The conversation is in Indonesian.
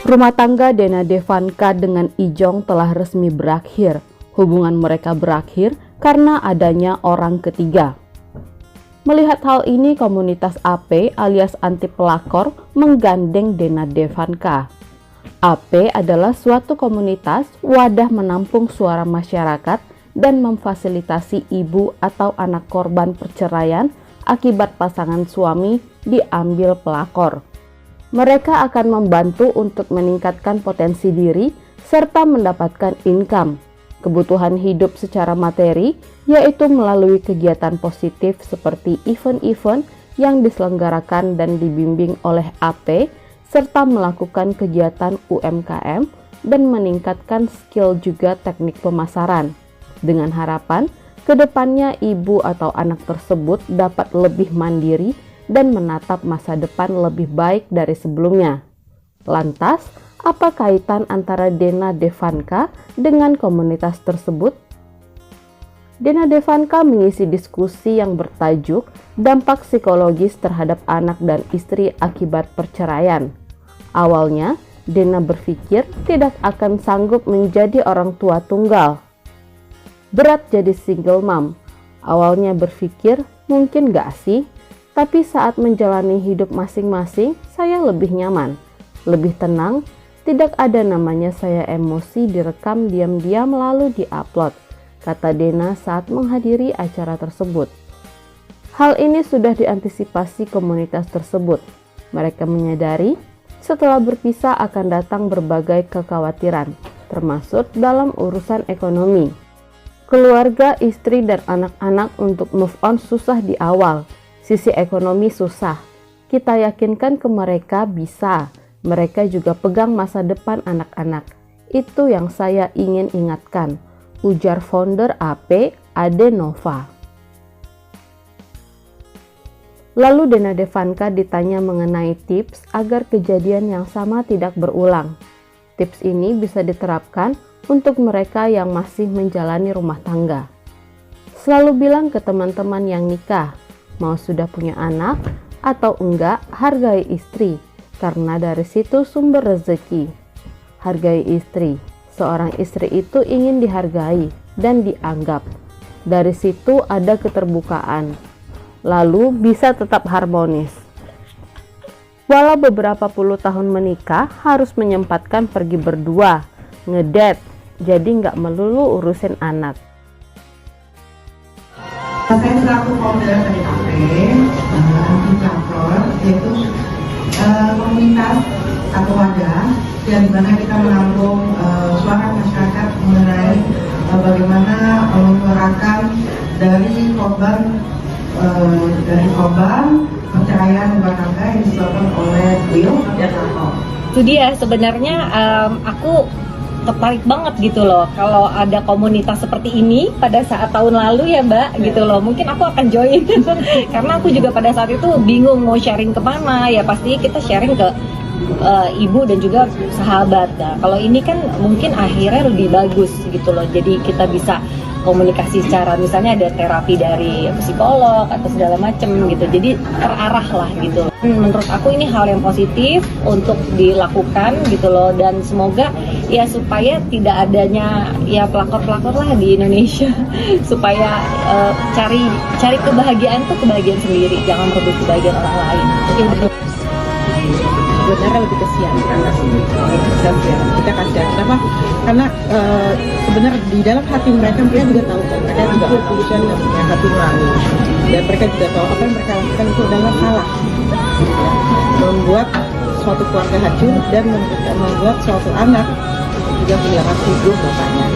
Rumah tangga Dena Devanka dengan Ijong telah resmi berakhir. Hubungan mereka berakhir karena adanya orang ketiga. Melihat hal ini, komunitas AP alias anti pelakor menggandeng Dena Devanka. AP adalah suatu komunitas wadah menampung suara masyarakat dan memfasilitasi ibu atau anak korban perceraian akibat pasangan suami diambil pelakor. Mereka akan membantu untuk meningkatkan potensi diri serta mendapatkan income, kebutuhan hidup secara materi, yaitu melalui kegiatan positif seperti event-event yang diselenggarakan dan dibimbing oleh AP, serta melakukan kegiatan UMKM dan meningkatkan skill juga teknik pemasaran. Dengan harapan, kedepannya ibu atau anak tersebut dapat lebih mandiri dan menatap masa depan lebih baik dari sebelumnya. Lantas, apa kaitan antara Dena Devanka dengan komunitas tersebut? Dena Devanka mengisi diskusi yang bertajuk dampak psikologis terhadap anak dan istri akibat perceraian. Awalnya, Dena berpikir tidak akan sanggup menjadi orang tua tunggal. Berat jadi single mom. Awalnya berpikir, mungkin gak sih? Tapi saat menjalani hidup masing-masing, saya lebih nyaman, lebih tenang, tidak ada namanya saya emosi direkam diam-diam lalu diupload, kata Dena saat menghadiri acara tersebut. Hal ini sudah diantisipasi komunitas tersebut. Mereka menyadari setelah berpisah akan datang berbagai kekhawatiran, termasuk dalam urusan ekonomi. Keluarga, istri, dan anak-anak untuk move on susah di awal. Sisi ekonomi susah. Kita yakinkan ke mereka bisa. Mereka juga pegang masa depan anak-anak. Itu yang saya ingin ingatkan, ujar founder AP, Ade Nova. Lalu Dena Devanka ditanya mengenai tips agar kejadian yang sama tidak berulang. Tips ini bisa diterapkan untuk mereka yang masih menjalani rumah tangga. Selalu bilang ke teman-teman yang nikah, mau sudah punya anak atau enggak, hargai istri, karena dari situ sumber rezeki. Hargai istri. Seorang istri itu ingin dihargai dan dianggap. Dari situ ada keterbukaan. Lalu bisa tetap harmonis. Walau beberapa puluh tahun menikah, harus menyempatkan pergi berdua, ngedate, jadi nggak melulu urusin anak. Saya selaku founder dari AP, anti pelakor, yaitu komunitas atau wadah yang dimana kita menampung suara masyarakat mengenai bagaimana menyuarakan dari korban perceraian rumah tangga yang disebabkan oleh beliau dan Ahok. Itu dia sebenarnya aku tertarik banget gitu loh kalau ada komunitas seperti ini pada saat tahun lalu ya Mbak gitu loh, mungkin aku akan join karena aku juga pada saat itu bingung mau sharing kemana ya, pasti kita sharing ke ibu dan juga sahabat. Nah, kalau ini kan mungkin akhirnya lebih bagus gitu loh, jadi kita bisa komunikasi secara misalnya ada terapi dari psikolog atau segala macem gitu, jadi terarah lah gitu. Menurut aku ini hal yang positif untuk dilakukan gitu loh, dan semoga ya supaya tidak adanya ya pelakor-pelakor lah di Indonesia supaya cari kebahagiaan tuh kebahagiaan sendiri, jangan merebut kebahagiaan orang lain. Sebenarnya lebih kesian karena kita kasihan. Kenapa? Karena sebenarnya di dalam hati mereka juga tahu kan, mereka juga kepolisian yang punya hati nurani, dan mereka juga tahu apa yang mereka lakukan itu adalah salah, membuat suatu keluarga hancur dan membuat suatu anak juga kehilangan hidup bapaknya.